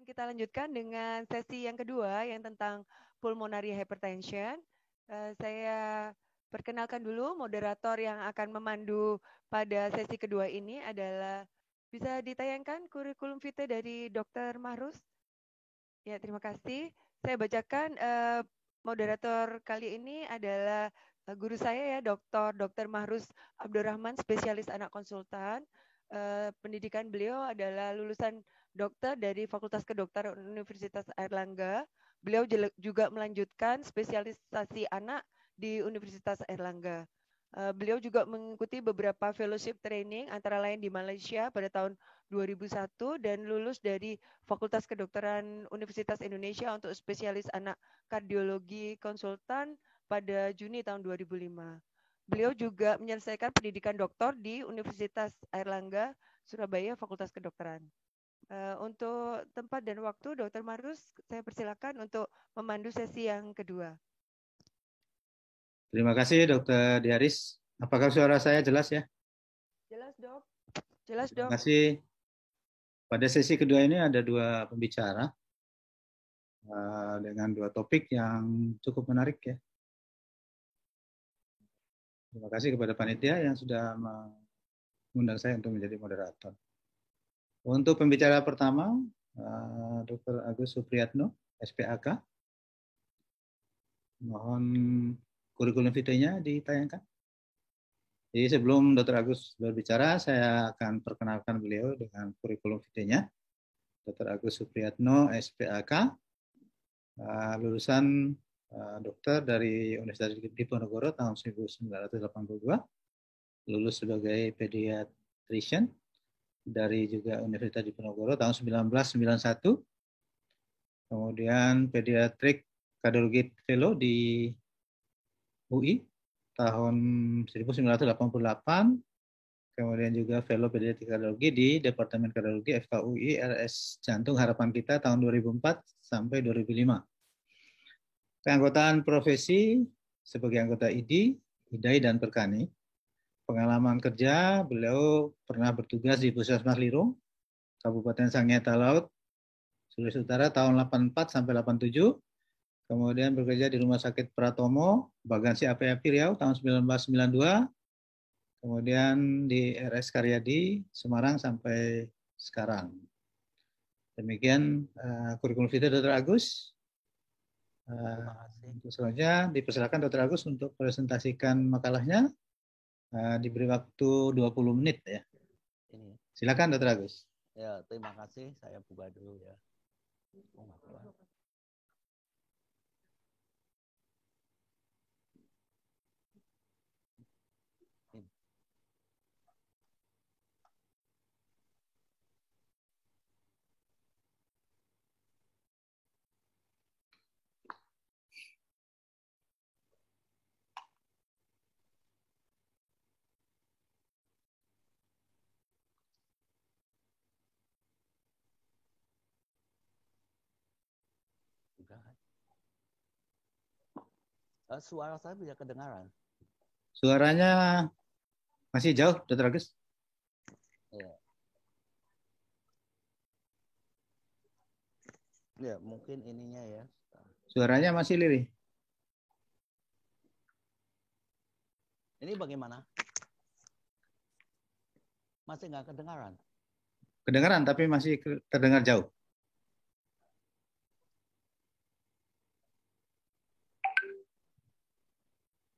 kita lanjutkan dengan sesi yang kedua yang tentang pulmonary hypertension. Saya perkenalkan dulu moderator yang akan memandu pada sesi kedua ini adalah, bisa ditayangkan kurikulum vitae dari Dr. Mahrus? Ya, terima kasih. Saya bacakan moderator kali ini adalah guru saya ya, Dr. Mahrus Abdurrahman, spesialis anak konsultan. Pendidikan beliau adalah lulusan dokter dari Fakultas Kedokteran Universitas Airlangga. Beliau juga melanjutkan spesialisasi anak di Universitas Airlangga. Beliau juga mengikuti beberapa fellowship training antara lain di Malaysia pada tahun 2001 dan lulus dari Fakultas Kedokteran Universitas Indonesia untuk spesialis anak kardiologi konsultan pada Juni tahun 2005. Beliau juga menyelesaikan pendidikan doktor di Universitas Airlangga, Surabaya, Fakultas Kedokteran. Untuk tempat dan waktu, Dr. Marus, saya persilakan untuk memandu sesi yang kedua. Terima kasih, Dr. Diaris. Apakah suara saya jelas ya? Jelas, Dok. Jelas, Dok. Terima kasih. Pada sesi kedua ini ada dua pembicara dengan dua topik yang cukup menarik ya. Terima kasih kepada panitia yang sudah mengundang saya untuk menjadi moderator. Untuk pembicara pertama, Dr. Agus Supriyatno, SPAK. Mohon kurikulum vitae-nya ditayangkan. Jadi sebelum Dr. Agus berbicara, saya akan perkenalkan beliau dengan kurikulum vitae-nya. Dr. Agus Supriyatno, SPAK, lulusan dokter dari Universitas Diponegoro tahun 1982, lulus sebagai pediatrician dari juga Universitas Diponegoro tahun 1991, kemudian pediatric cardiology fellow di UI tahun 1988, kemudian juga fellow pediatric cardiology di Departemen Kardiologi FKUI RS Jantung Harapan Kita tahun 2004 sampai 2005. Keanggotaan profesi sebagai anggota IDI, IDAI, dan Perkani. Pengalaman kerja, beliau pernah bertugas di Puskesmas Lirung, Kabupaten Sangieta Laut, Sulawesi Utara tahun 84 sampai 87. Kemudian bekerja di Rumah Sakit Pratomo, Bagansi APAP Riau tahun 1992. Kemudian di RS Karyadi, Semarang sampai sekarang. Demikian kurikulum vitae Dr. Agus. Untuk selanjutnya dipersilakan Dr. Agus untuk presentasikan makalahnya. Diberi waktu 20 menit ya. Silakan Dr. Agus. Ya, terima kasih. Saya buka dulu ya. Suara saya bisa kedengaran? Suaranya masih jauh, Dr. Agus. Ya. Ya, mungkin ininya ya. Suaranya masih lirih. Ini bagaimana? Masih nggak kedengaran? Kedengaran, tapi masih terdengar jauh.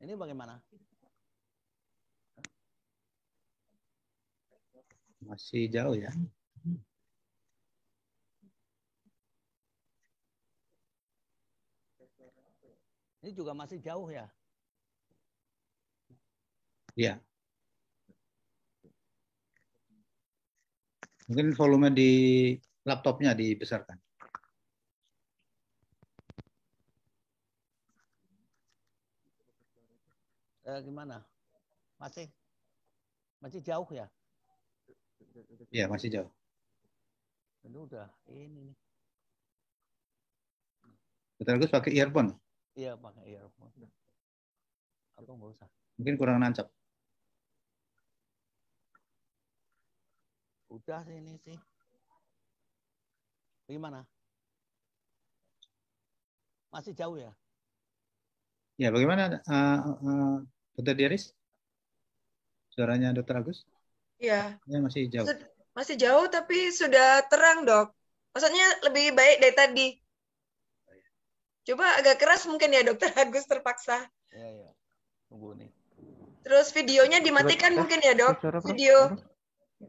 Ini bagaimana? Masih jauh ya. Ini juga masih jauh ya? Iya. Mungkin volume di laptopnya dibesarkan. Gimana? Masih jauh ya? Iya, masih jauh. Ini udah ini nih. Dr. Agus pakai earphone? Iya, pakai earphone. Atau nggak usah? Mungkin kurang nancap. Udah sih ini sih. Gimana? Masih jauh ya? Ya, bagaimana Dr. Diaris? Suaranya Dr. Agus? Ya, Ya, masih jauh. masih jauh tapi sudah terang, Dok. Maksudnya lebih baik dari tadi. Coba agak keras mungkin ya, Dokter Agus terpaksa. Ya. Tunggu nih. Terus videonya dimatikan mungkin ya, Dok?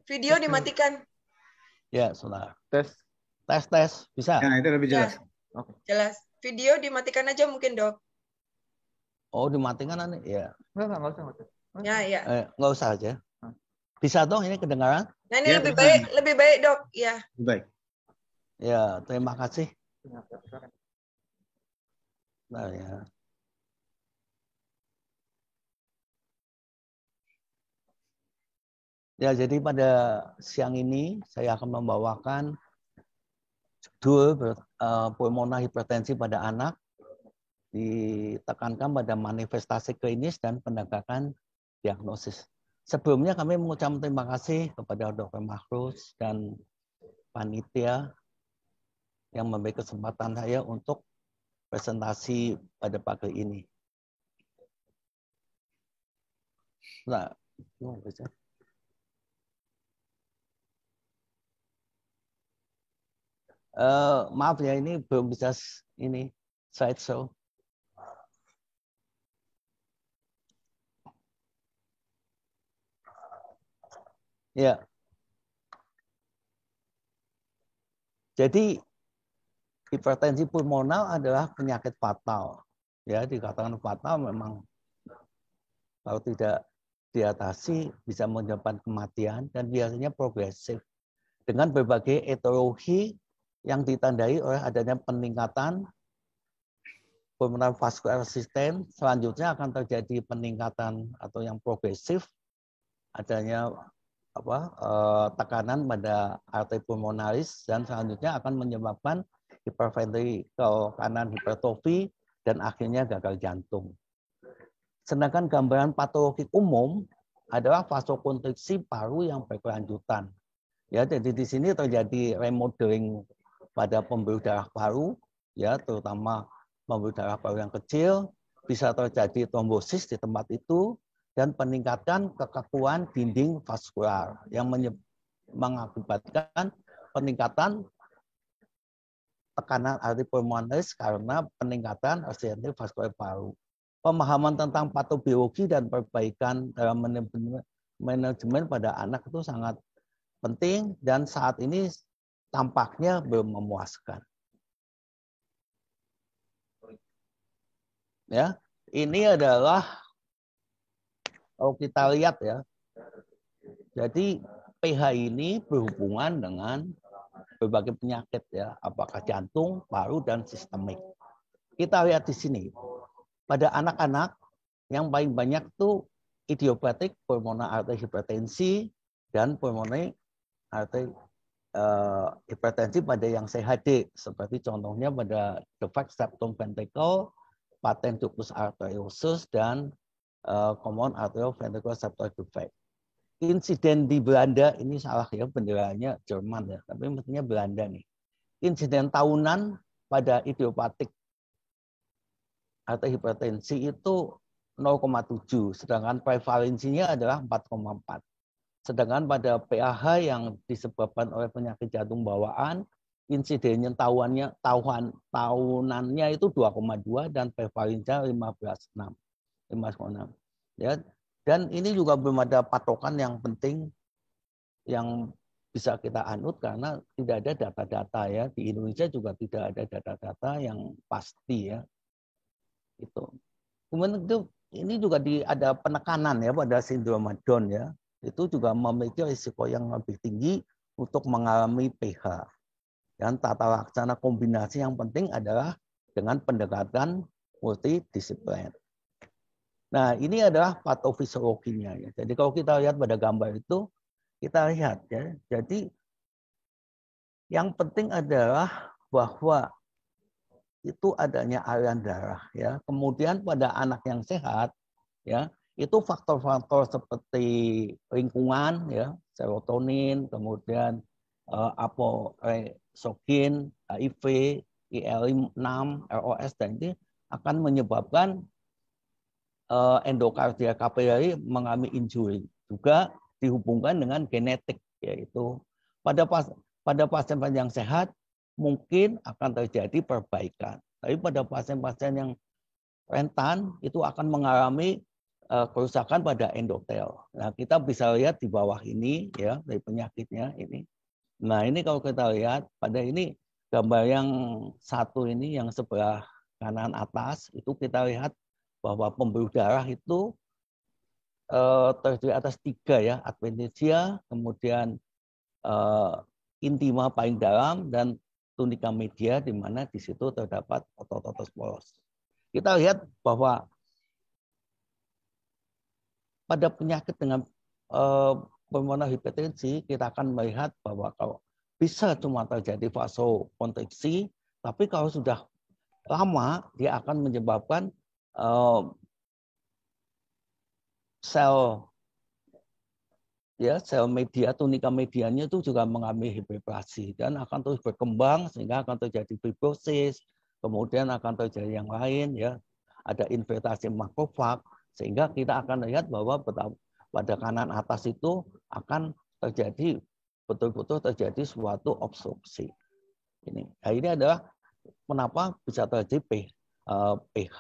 Video dimatikan. Ya, sudah. Tes. Bisa? Ya, itu lebih jelas. Oke. Jelas. Video dimatikan aja mungkin, Dok. Oh, dimatikan nanti? Ya. Enggak usah. Ya. Nggak usah aja. Bisa dong ini kedengaran? Nah, ini Ya, lebih baik, Dok. Ya. lebih baik. Ya, terima kasih. Nah, ya. Ya, jadi pada siang ini saya akan membawakan judul pulmoner hipertensi pada anak, ditekankan pada manifestasi klinis dan penegakan diagnosis. Sebelumnya kami mengucapkan terima kasih kepada Dr. Mahrus dan panitia yang memberi kesempatan saya untuk presentasi pada pagi ini. Nah, maaf ya, ini belum bisa ini slideshow. Ya. Jadi hipertensi pulmoner adalah penyakit fatal. Ya, dikatakan fatal memang kalau tidak diatasi bisa menyebabkan kematian dan biasanya progresif dengan berbagai etiologi yang ditandai oleh adanya peningkatan pulmonary vascular system. Selanjutnya akan terjadi peningkatan atau yang progresif, adanya tekanan pada arteri pulmonaris, dan selanjutnya akan menyebabkan hiperventrikel kanan hipertrofi dan akhirnya gagal jantung. Sedangkan gambaran patologi umum adalah vasokonstriksi paru yang berkelanjutan. Ya, jadi di sini terjadi remodeling pada pembuluh darah paru, ya, terutama pembuluh darah paru yang kecil, bisa terjadi trombosis di tempat itu, dan peningkatan kekakuan dinding vaskular yang mengakibatkan peningkatan tekanan arteri pulmonaris karena peningkatan oksigenasi vaskular paru. Pemahaman tentang patobiologi dan perbaikan dalam manajemen pada anak itu sangat penting dan saat ini tampaknya belum memuaskan. Ya, ini adalah kalau kita lihat ya. Jadi pH ini berhubungan dengan berbagai penyakit ya, apakah jantung, paru dan sistemik. Kita lihat di sini. Pada anak-anak yang paling banyak tuh idiopathic pulmonary artery hipertensi dan pulmonary artery hipertensi pada yang CHD, seperti contohnya pada defect septum ventricle, patent ductus arteriosus dan common arterial ventricular septal defect. Insiden di Belanda ini salah ya, benderanya Jerman ya, tapi mestinya Belanda nih. Insiden tahunan pada idiopatik atau hipertensi itu 0,7, sedangkan prevalensinya adalah 4,4. Sedangkan pada PAH yang disebabkan oleh penyakit jantung bawaan, insidennya tahunannya itu 2,2 dan prevalensinya 15,6. Ya. Dan ini juga belum ada patokan yang penting yang bisa kita anut karena tidak ada data-data ya. Di Indonesia juga tidak ada data-data yang pasti ya. Itu. Kemudian itu ini juga ada penekanan ya pada sindrom Down ya. Itu juga memiliki risiko yang lebih tinggi untuk mengalami PH. Dan tata laksana kombinasi yang penting adalah dengan pendekatan multidisiplin. Nah, ini adalah patofisiologinya ya. Jadi kalau kita lihat pada gambar itu, kita lihat ya. Jadi yang penting adalah bahwa itu adanya aliran darah ya. Kemudian pada anak yang sehat ya, itu faktor-faktor seperti lingkungan ya, serotonin, kemudian aporeksogin, HIV, IL-6, ROS, dan ini akan menyebabkan endokardia kapilari mengalami injury. Juga dihubungkan dengan genetik, yaitu pada pasien-pasien yang sehat mungkin akan terjadi perbaikan. Tapi pada pasien-pasien yang rentan itu akan mengalami kerusakan pada endotel. Nah, kita bisa lihat di bawah ini ya dari penyakitnya ini. Nah, ini kalau kita lihat pada ini gambar yang satu ini yang sebelah kanan atas itu kita lihat bahwa pembuluh darah itu terdiri atas 3 ya, adventitia, kemudian intima paling dalam dan tunika media di mana di situ terdapat otot-otot poros. Kita lihat bahwa pada penyakit dengan pulmoner hipertensi kita akan melihat bahwa kalau bisa cuma terjadi vasokonstriksi, tapi kalau sudah lama dia akan menyebabkan sel media, tunika medianya itu juga mengalami hiperplasi dan akan terus berkembang sehingga akan terjadi fibrosis, kemudian akan terjadi yang lain ya, ada infiltrasi makrofag sehingga kita akan lihat bahwa pada kanan atas itu akan terjadi betul-betul terjadi suatu obstruksi. Nah, ini adalah kenapa bisa terjadi PH.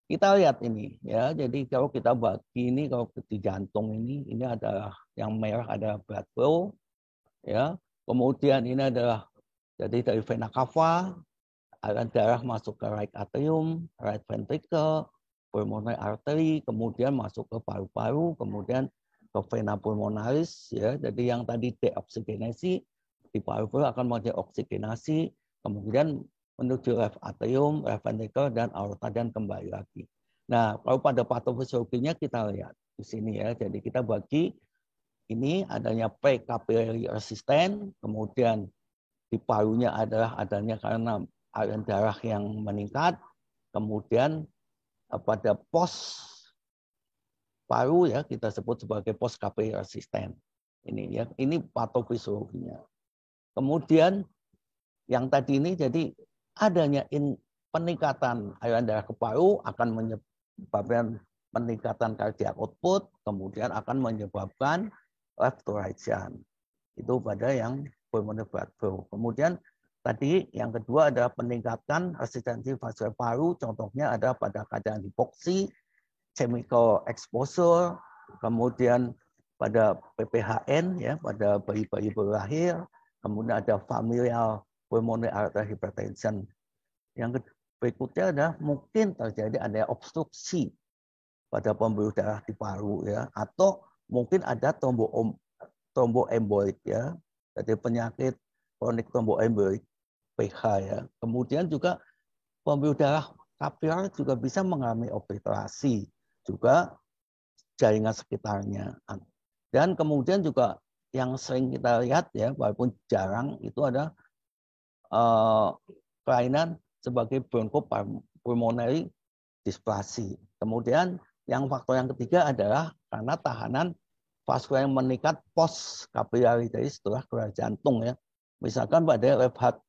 Kita lihat ini ya, jadi kalau kita bagi ini kalau di jantung ini adalah yang merah adalah blood flow ya. Kemudian ini adalah jadi dari vena cava, aliran darah masuk ke right atrium, right ventricle, pulmonary artery, kemudian masuk ke paru-paru, kemudian ke vena pulmonaris ya. Jadi yang tadi deoksigenasi di paru-paru akan menjadi oksigenasi, kemudian menuju left atrium, left ventricle, dan aorta dan kembali lagi. Nah, kalau pada patofisiologinya kita lihat di sini ya. Jadi kita bagi ini adanya pre-capillary resistant, kemudian di parunya adalah adanya karena aliran darah yang meningkat, kemudian pada pos paru ya kita sebut sebagai post capillary resistant. Ini ya, ini patofisiologinya. Kemudian yang tadi ini jadi adanya peningkatan aliran darah ke paru akan menyebabkan peningkatan cardiac output, kemudian akan menyebabkan left to right shunt. Itu pada yang pulmonary blood flow. Kemudian tadi yang kedua adalah peningkatan resistensi vaskular paru, contohnya ada pada keadaan hipoksi, chemical exposure, kemudian pada PPHN ya, pada bayi-bayi baru lahir, kemudian ada familial pulmonary arterial hypertension. Yang berikutnya adalah mungkin terjadi ada obstruksi pada pembuluh darah di paru ya, atau mungkin ada tromboembolik ya, jadi penyakit kronik tromboembolik PH ya. Kemudian juga pembuluh darah kapiler juga bisa mengalami obliterasi juga jaringan sekitarnya. Dan kemudian juga yang sering kita lihat ya, walaupun jarang, itu ada kelainan sebagai bronchopulmonary dysplasia. Kemudian yang faktor yang ketiga adalah karena tahanan vaskular yang meningkat post kapilari dari setelah gerak jantung ya. Misalkan pada left heart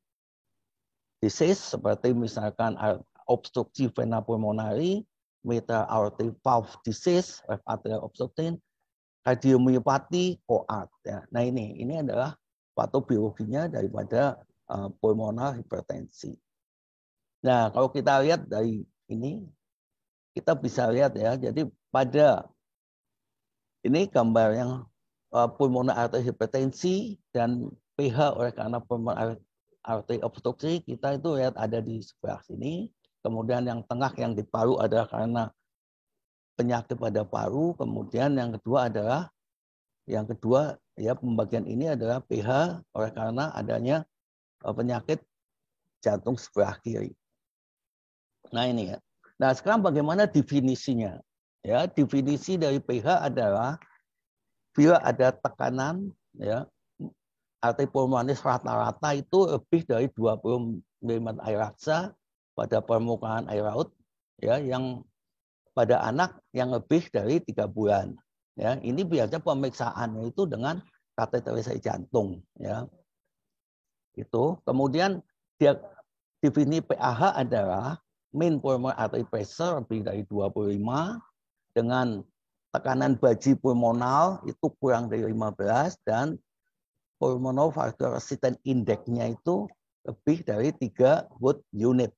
disease seperti misalkan obstruksi vena pulmonari, mitral artery valve disease, left atrial obstruction, kardiomyopati, COART ya. Nah ini adalah patobiologinya daripada pulmonar hipertensi. Nah, kalau kita lihat dari ini, kita bisa lihat ya, jadi pada ini gambar yang pulmonar artery hipertensi dan PH oleh karena pulmonar artery obstruksi, kita itu lihat ada di sebelah sini. Kemudian yang tengah yang di paru adalah karena penyakit pada paru. Kemudian yang kedua ya pembagian ini adalah PH oleh karena adanya penyakit jantung sebelah kiri. Nah ini ya. Nah sekarang bagaimana definisinya? Ya, definisi dari PH adalah bila ada tekanan ya arteri pulmonaris rata-rata itu lebih dari 20 mm air raksa pada permukaan air laut ya, yang pada anak yang lebih dari 3 bulan. Ya, ini biasanya pemeriksaannya itu dengan kateterisasi jantung ya. Itu. Kemudian Dia definisi PAH adalah mean pulmonary artery pressure lebih dari 25 dengan tekanan baji pulmonal itu kurang dari 15 dan pulmonary vascular resistance index-nya itu lebih dari 3 Wood unit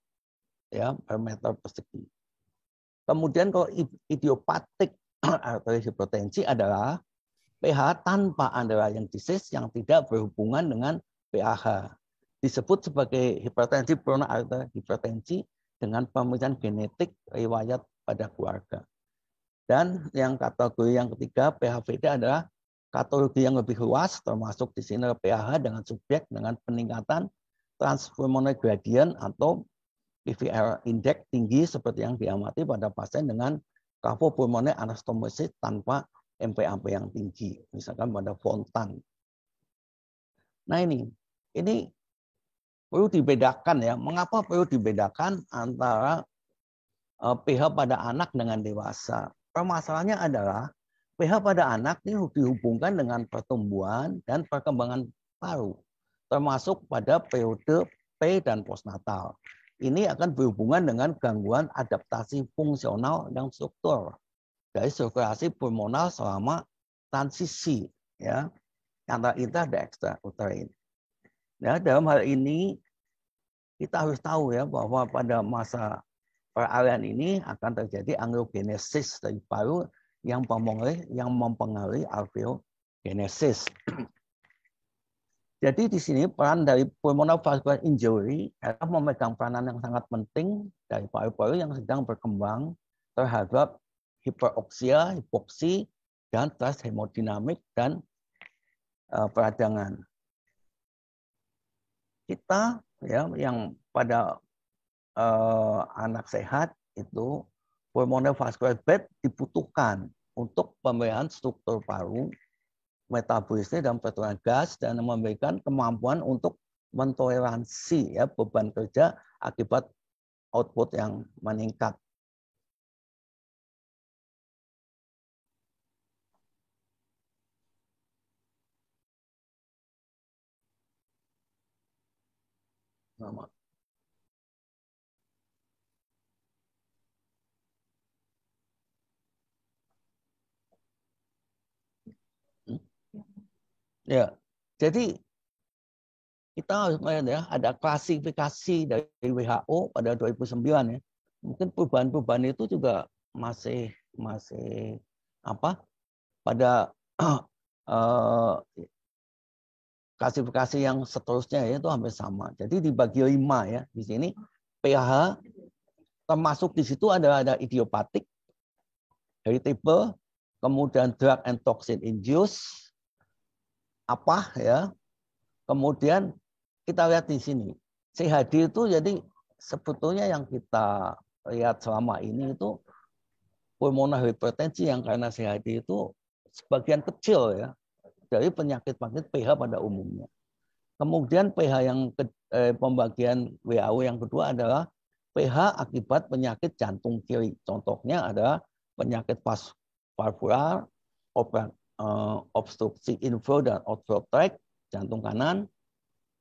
ya per meter persegi. Kemudian kalau idiopatik artery hipertensi adalah PH tanpa underlying disease yang tidak berhubungan dengan PAH. Disebut sebagai hipertensi pulmonary artery hipertensi dengan pemeriksaan genetik riwayat pada keluarga. Dan yang kategori yang ketiga PHVD adalah kategori yang lebih luas, termasuk di sini PAH dengan subjek dengan peningkatan transpulmonary gradient atau PVR index tinggi seperti yang diamati pada pasien dengan cavopulmonary anastomosis tanpa MPAP yang tinggi, misalkan pada Fontan. Nah ini perlu dibedakan ya. Mengapa perlu dibedakan antara pH pada anak dengan dewasa? Permasalahannya adalah pH pada anak ini dihubungkan dengan pertumbuhan dan perkembangan paru, termasuk pada periode pre dan postnatal. Ini akan berhubungan dengan gangguan adaptasi fungsional yang struktur dari sirkulasi pulmonal selama transisi ya antara intra dan extrauterine. Ya, dalam hal ini kita harus tahu ya bahwa pada masa peralihan ini akan terjadi angiogenesis dari paru yang mempengaruhi alveogenesis. Jadi di sini peran dari pulmonary vascular injury adalah memegang peranan yang sangat penting dari paru-paru yang sedang berkembang terhadap hiperoksia, hipoksi, dan stres hemodinamik dan peradangan. Kita ya yang pada anak sehat itu pulmonary vascular bed dibutuhkan untuk pemeliharaan struktur paru, metabolisme dan pertukaran gas dan memberikan kemampuan untuk mentoleransi ya beban kerja akibat output yang meningkat. Ya, jadi kita harus melihat ya, ada klasifikasi dari WHO pada 2009 ya. Mungkin perubahan-perubahan itu juga masih pada klasifikasi yang seterusnya ya, itu hampir sama. Jadi dibagi 5 ya. Di sini pH termasuk di situ ada idiopatik, heritable, kemudian drug and toxin induced, ya. Kemudian kita lihat di sini. CHD itu jadi sebetulnya yang kita lihat selama ini itu pulmonary hypertensi yang karena CHD itu sebagian kecil ya dari penyakit-penyakit PH pada umumnya. Kemudian PH yang pembagian WHO yang kedua adalah PH akibat penyakit jantung kiri. Contohnya adalah penyakit valvular, obstruksi inflow dan outflow tract, jantung kanan,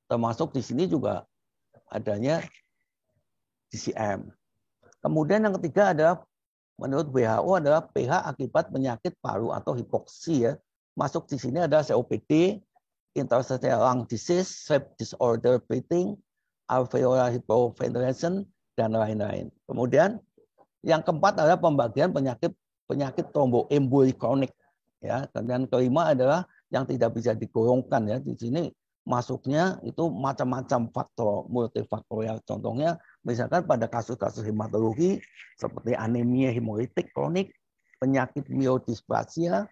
termasuk di sini juga adanya DCM. Kemudian yang ketiga adalah menurut WHO adalah PH akibat penyakit paru atau hipoksi ya. Masuk di sini ada COPD, interstitial lung disease, sleep disorder breathing, alveolar hypoventilation dan lain-lain. Kemudian yang keempat adalah pembagian penyakit tromboemboli kronik ya. Dan kelima adalah yang tidak bisa digolongkan ya. Di sini masuknya itu macam-macam faktor multifaktorial. Contohnya misalkan pada kasus-kasus hematologi seperti anemia hemolitik kronik, penyakit myodysplasia,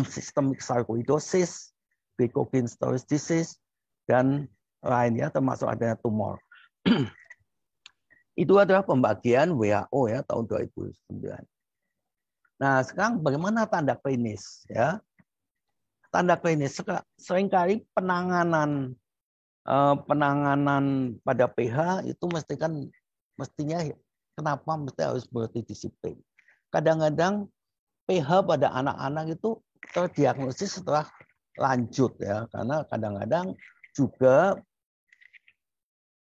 systemic sarcoidosis, glycogen storage disease, dan lainnya termasuk adanya tumor. Itu adalah pembagian WHO ya tahun 2009. Nah sekarang bagaimana tanda klinis ya? Tanda klinis seringkali penanganan pada PH itu mestinya kenapa mesti harus multidisiplin. Kadang-kadang PH pada anak-anak itu terdiagnosis setelah lanjut ya, karena kadang-kadang juga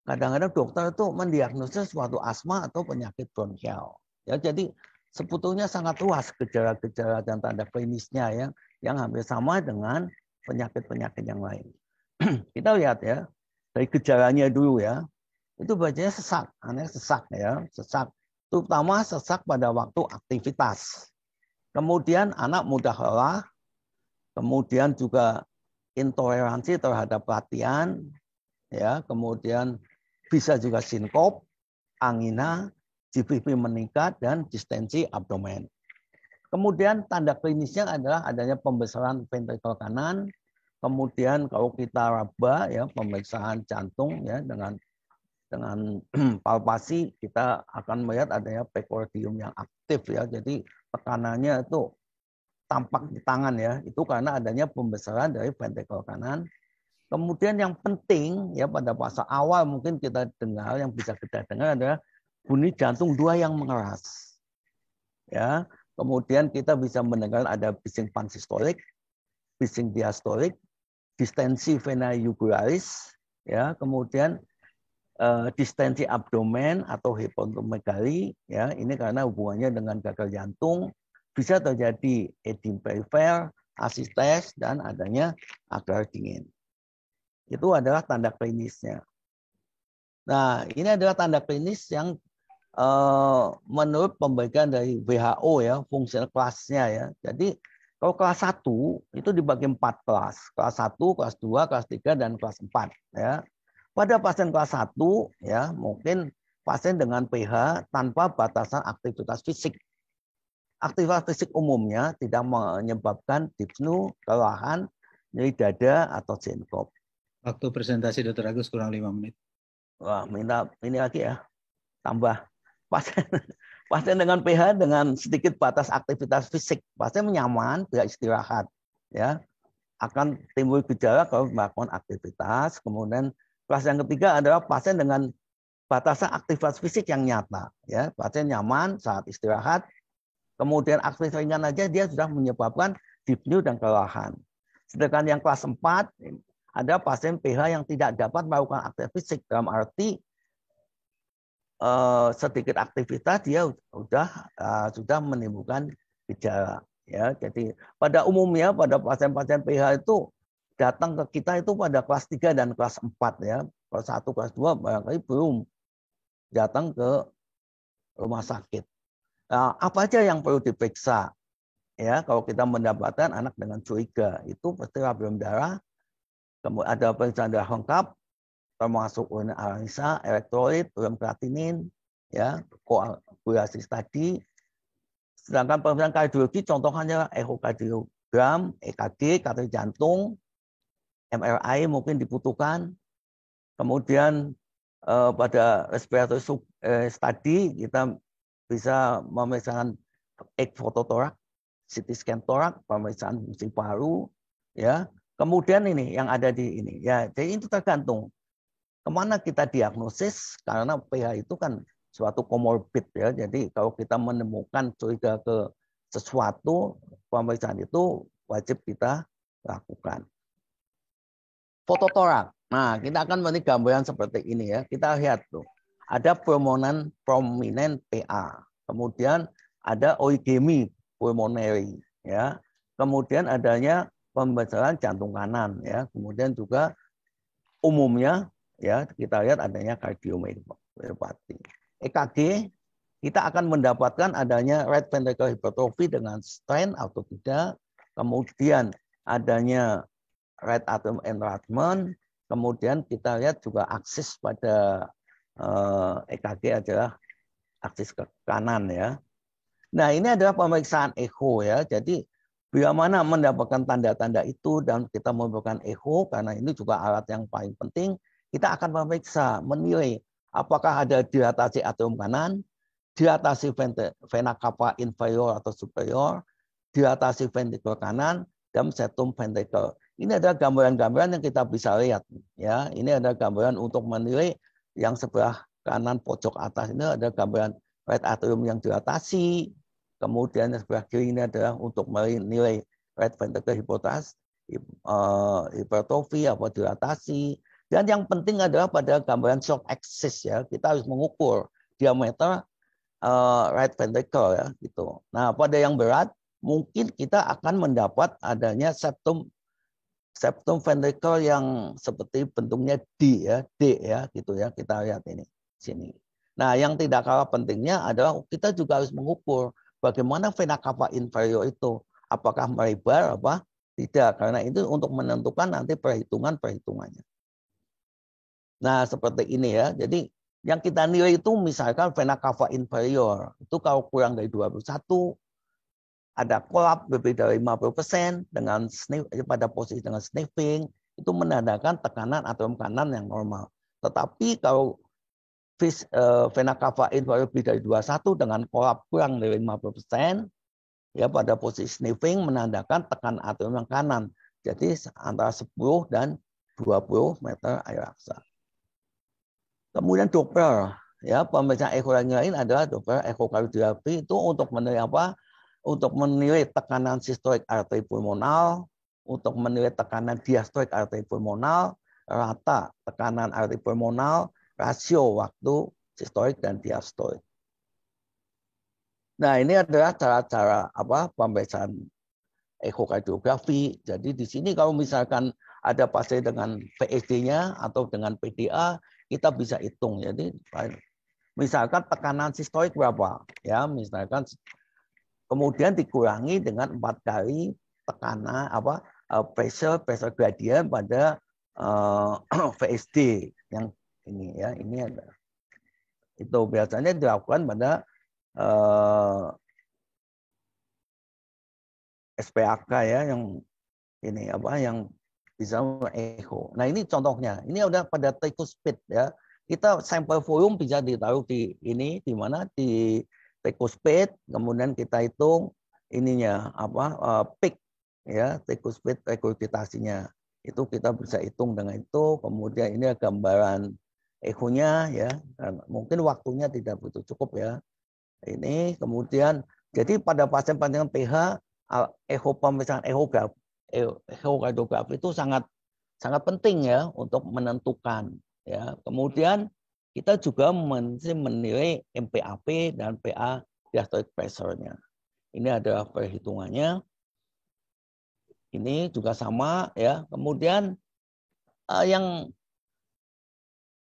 kadang-kadang dokter itu mendiagnosis suatu asma atau penyakit bronkial. Ya, jadi sebetulnya sangat luas gejala-gejala dan tanda klinisnya yang hampir sama dengan penyakit-penyakit yang lain. Kita lihat ya, dari gejalanya dulu ya. Itu bacanya sesak, aneh sesak ya, sesak. Terutama sesak pada waktu aktivitas. Kemudian anak mudah lelah, kemudian juga intoleransi terhadap latihan, ya, kemudian bisa juga sinkop, angina, GVP meningkat, dan distensi abdomen. Kemudian tanda klinisnya adalah adanya pembesaran ventrikel kanan, kemudian kalau kita raba ya pemeriksaan jantung ya dengan palpasi kita akan melihat adanya precordium yang aktif ya. Jadi tekanannya itu tampak di tangan ya. Itu karena adanya pembesaran dari ventrikel kanan. Kemudian yang penting ya pada fase awal mungkin kita dengar, yang bisa kita dengar adalah bunyi jantung 2 yang mengeras. Ya. Kemudian kita bisa mendengar ada bising pansistolik, bising diastolik, distensi vena jugularis, ya, kemudian distensi abdomen atau hipomegali, ya, ini karena hubungannya dengan gagal jantung, bisa terjadi edim perifer, asistes, dan adanya agar dingin. Itu adalah tanda klinisnya. Nah, ini adalah tanda klinis yang menurut pembagian dari WHO ya, fungsional kelasnya ya. Jadi kalau kelas 1 itu dibagi 4 kelas. Kelas 1, kelas 2, kelas 3, dan kelas 4 ya. Pada pasien kelas 1 ya, mungkin pasien dengan pH tanpa batasan aktivitas fisik. Aktivitas fisik umumnya tidak menyebabkan dyspnea, kelelahan, nyeri dada atau sinkop. Waktu presentasi Dr. Agus kurang 5 menit. Wah, minta ini lagi ya. Tambah. Pasien dengan pH dengan sedikit batas aktivitas fisik, pasien nyaman, tidak istirahat, ya, akan timbul gejala kalau melakukan aktivitas. Kemudian kelas yang ketiga adalah pasien dengan batasan aktivitas fisik yang nyata, ya, pasien nyaman saat istirahat. Kemudian aktivitas ringan aja dia sudah menyebabkan dyspnea dan kelelahan. Sedangkan yang kelas 4 ada pasien pH yang tidak dapat melakukan aktivitas fisik, dalam arti sedikit aktivitas dia sudah menimbulkan gejala ya. Jadi pada umumnya pada pasien-pasien pH itu datang ke kita itu pada kelas 3 dan kelas 4 ya. Kelas 1, kelas 2 barangkali belum datang ke rumah sakit. Nah, apa aja yang perlu diperiksa? Ya, kalau kita mendapatkan anak dengan curiga itu pasti labrum darah, kemudian ada pemeriksaan darah lengkap, termasuk urin analisa, elektrolit, urin kreatinin, ya, koagulasi tadi. Sedangkan pemeriksaan kardiologi contohnya echokardiogram, EKG, kategori jantung, MRI mungkin dibutuhkan. Kemudian pada respiratory study kita bisa memeriksakan fototorak, CT scan torak, pemeriksaan fungsi paru, ya. Kemudian ini yang ada di ini, ya. Jadi itu tergantung kemana kita diagnosis, karena pH itu kan suatu komorbid ya. Jadi kalau kita menemukan curiga ke sesuatu, pemeriksaan itu wajib kita lakukan. Fototorak. Nah, kita akan melihat gambaran seperti ini ya. Kita lihat tuh. Ada prominent PA. Kemudian ada oigemi pulmonary ya. Kemudian adanya pembesaran jantung kanan ya. Kemudian juga umumnya ya kita lihat adanya kardiomyopati. EKG kita akan mendapatkan adanya right ventricular hypertrophy dengan strain atau tidak. Kemudian adanya right atrium enlargement. Kemudian kita lihat juga aksis pada EKG adalah aksis ke kanan ya. Nah ini adalah pemeriksaan echo ya. Jadi bila mana mendapatkan tanda-tanda itu dan kita memberikan echo, karena ini juga alat yang paling penting, kita akan memeriksa, menilai apakah ada dilatasi atrium kanan, dilatasi vena cava inferior atau superior, dilatasi ventrikel kanan, dan septum ventrikel. Ini adalah gambaran-gambaran yang kita bisa lihat. Ya, ini adalah gambaran untuk menilai yang sebelah kanan pojok atas ini ada gambaran right atrium yang dilatasi. Kemudian yang sebelah kiri ini adalah untuk menilai right ventricle hypertrophy atau dilatasi. Dan yang penting adalah pada gambaran shock axis ya, kita harus mengukur diameter right ventricle ya gitu. Nah, pada yang berat mungkin kita akan mendapat adanya septum ventricle yang seperti bentuknya D ya gitu ya. Kita lihat ini sini. Nah, yang tidak kalah pentingnya adalah kita juga harus mengukur bagaimana vena cava inferior itu, apakah melebar apa tidak, karena itu untuk menentukan nanti perhitungannya. Nah, seperti ini ya. Jadi yang kita nilai itu misalkan vena cava inferior itu kalau kurang dari 21, ada kolap lebih dari 50% dengan pada posisi dengan sniffing, itu menandakan tekanan atrium kanan yang normal. Tetapi kalau vena cava inferior lebih dari 21 dengan kolap kurang dari 50%, ya pada posisi sniffing menandakan tekanan atrium yang kanan. Jadi antara 10 dan 20 meter air aksa. Kemudian Doppler, ya pemeriksaan ekografi lain adalah Doppler ekokardiografi itu untuk menilai apa? Untuk menilai tekanan sistolik arteri pulmonal, untuk menilai tekanan diastolik arteri pulmonal, rata tekanan arteri pulmonal, rasio waktu sistolik dan diastolik. Nah, ini adalah cara-cara apa pemeriksaan ekokardiografi. Jadi di sini kalau misalkan ada pasien dengan PSD-nya atau dengan PDA, kita bisa hitung. Jadi misalkan tekanan sistolik berapa, ya misalkan kemudian dikurangi dengan 4 kali tekanan apa pressure gradient pada VSD yang ini ya, ini ada. Itu biasanya dilakukan pada SPAK ya yang ini apa yang bisa echo. Nah, ini contohnya. Ini udah pada tricuspid ya. Kita sampel volume bisa ditaruh di ini di mana di tricuspid, kemudian kita hitung ininya apa peak ya, tricuspid regurgitasinya. Itu kita bisa hitung dengan itu. Kemudian ini gambaran echonya ya. Dan mungkin waktunya tidak begitu cukup ya. Ini kemudian jadi pada pasien-pasien PH pemeriksaan ekokardiografi itu sangat penting ya untuk menentukan ya. Kemudian kita juga menilai MPAP dan PA diastolic pressure-nya. Ini adalah perhitungannya. Ini juga sama ya. Kemudian yang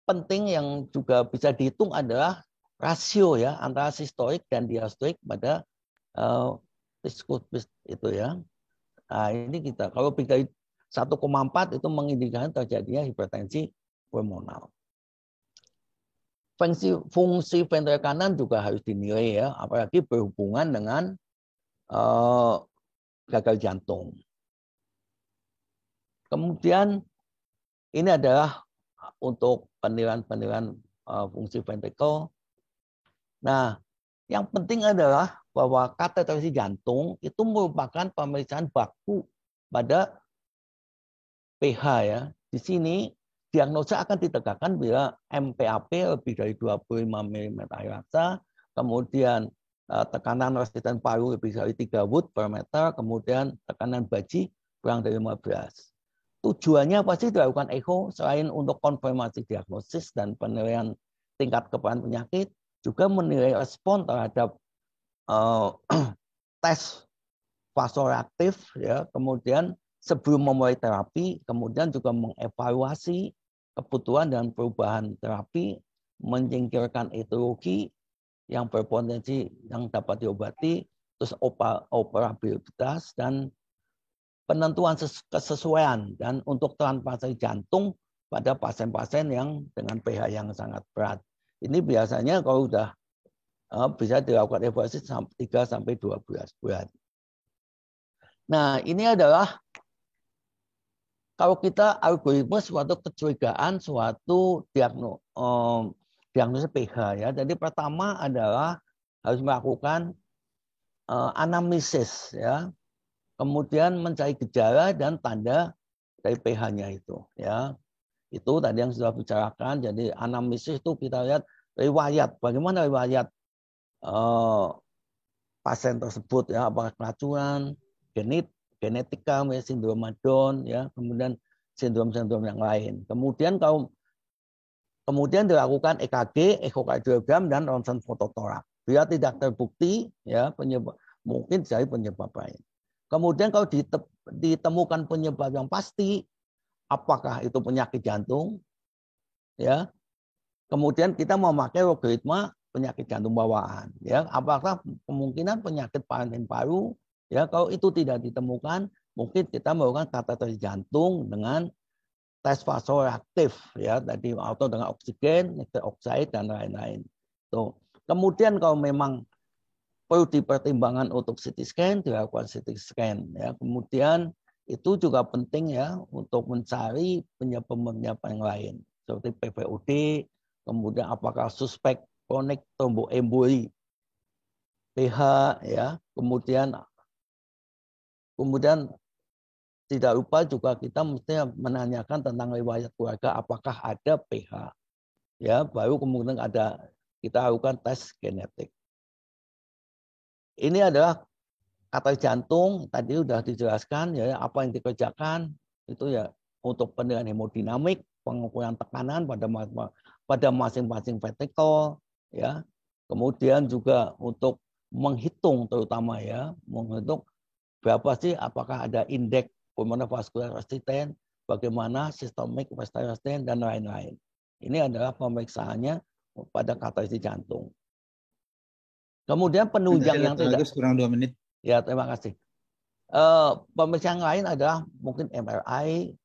penting yang juga bisa dihitung adalah rasio ya antara sistolik dan diastolik pada itu ya. Nah, ini kita kalau dari 1,4 itu mengindikasikan terjadinya hipertensi pulmonal. Fungsi ventrikel kanan juga harus dinilai ya, apalagi berhubungan dengan gagal jantung. Kemudian ini adalah untuk penilaian fungsi ventrikel. Nah, yang penting adalah bahwa kateterisasi jantung itu merupakan pemeriksaan baku pada PH ya. Di sini diagnosa akan ditegakkan bila MPAP lebih dari 25 mm air aksa, kemudian tekanan resisten paru lebih dari 3 Wood per meter, kemudian tekanan baji kurang dari 15. Tujuannya pasti dilakukan echo selain untuk konfirmasi diagnosis dan penilaian tingkat keparaan penyakit, juga menilai respon terhadap tes vasoreaktif ya, kemudian sebelum memulai terapi, kemudian juga mengevaluasi kebutuhan dan perubahan terapi, menyingkirkan etiologi yang berpotensi yang dapat diobati, terus operabilitas dan penentuan kesesuaian dan untuk transplantasi jantung pada pasien-pasien yang dengan pH yang sangat berat. Ini biasanya kalau sudah bisa dilakukan evaluasi 3 sampai 12 bulan. Nah, ini adalah kalau kita algoritma suatu kecurigaan, suatu diagnosis pH ya. Jadi pertama adalah harus melakukan anamnesis ya. Kemudian mencari gejala dan tanda dari pH-nya itu ya. Itu tadi yang sudah bicarakan. Jadi anamnesis itu kita lihat riwayat, bagaimana riwayat pasien tersebut ya, apakah keracunan, genetika, sindroma Down ya, kemudian sindrom-sindrom yang lain. Kemudian dilakukan EKG, ekokardiogram, dan ronsen fototorak. Bila tidak terbukti, ya mungkin jadi penyebab lain. Kemudian kalau ditemukan penyebab yang pasti, apakah itu penyakit jantung, ya. Kemudian kita memakai logaritma penyakit jantung bawaan, ya. Apakah kemungkinan penyakit paru, ya. Kalau itu tidak ditemukan, mungkin kita melakukan kateterisasi jantung dengan tes vasoreaktif, ya, tadi atau dengan oksigen, nitric oxide, dan lain-lain. Tuh. Kemudian kalau memang perlu dipertimbangkan untuk CT scan, dilakukan CT scan, ya. Kemudian itu juga penting, ya, untuk mencari penyebab yang lain seperti PVOD, kemudian apakah suspek kronik tromboemboli, pH, ya. Kemudian tidak lupa juga kita mesti menanyakan tentang riwayat keluarga, apakah ada pH, ya. Baru kemudian kita lakukan tes genetik. Ini adalah kateterisasi jantung, tadi sudah dijelaskan, ya, apa yang dikerjakan itu, ya, untuk penilaian hemodinamik, pengukuran tekanan pada masing-masing ventrikel, ya. Kemudian juga untuk menghitung, terutama, ya, menghitung berapa sih, apakah ada indeks pulmonary vascular resistance, bagaimana systemic vascular resistance, dan lain-lain. Ini adalah pemeriksaannya pada kateterisasi jantung. Kemudian penunjang yang tidak. Kurang 2 menit. Ya, terima kasih. Pemeriksaan lain adalah mungkin MRI,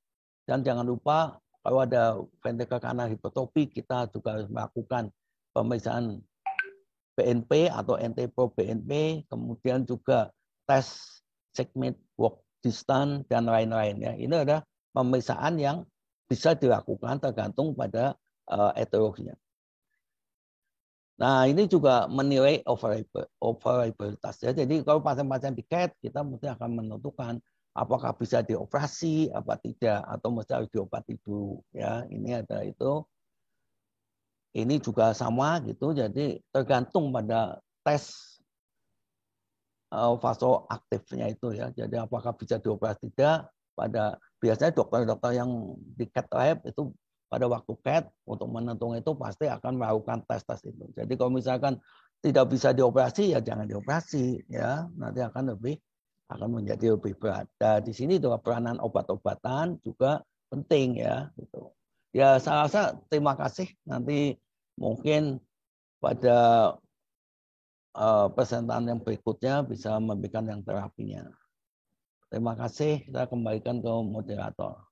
dan jangan lupa kalau ada ventricle kanal hipertrofi, kita juga harus melakukan pemeriksaan BNP atau NT-proBNP, kemudian juga tes segment walk distance, dan lain-lain, ya. Ini adalah pemeriksaan yang bisa dilakukan tergantung pada etiologinya. Nah, ini juga menilai operabilitas, ya. Jadi kalau pasien-pasien di CAT, kita mesti akan menentukan apakah bisa dioperasi apa tidak, atau mesti harus diobati dulu, ya. Ini ada itu. Ini juga sama gitu. Jadi tergantung pada tes vasoaktifnya itu, ya. Jadi apakah bisa dioperasi tidak, biasanya dokter-dokter yang di CAT lab itu pada waktu CAT untuk menentukan itu pasti akan melakukan tes-tes itu. Jadi kalau misalkan tidak bisa dioperasi, ya jangan dioperasi, ya. Nanti akan menjadi lebih berat. Dan di sini juga peranan obat-obatan juga penting, ya, gitu. Ya, saya rasa terima kasih. Nanti mungkin pada presentasi yang berikutnya bisa memberikan yang terapinya. Terima kasih. Saya kembalikan ke moderator.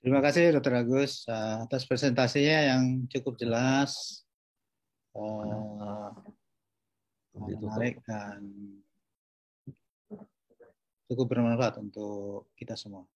Terima kasih Dr. Agus atas presentasinya yang cukup jelas, menarik, dan cukup bermanfaat untuk kita semua.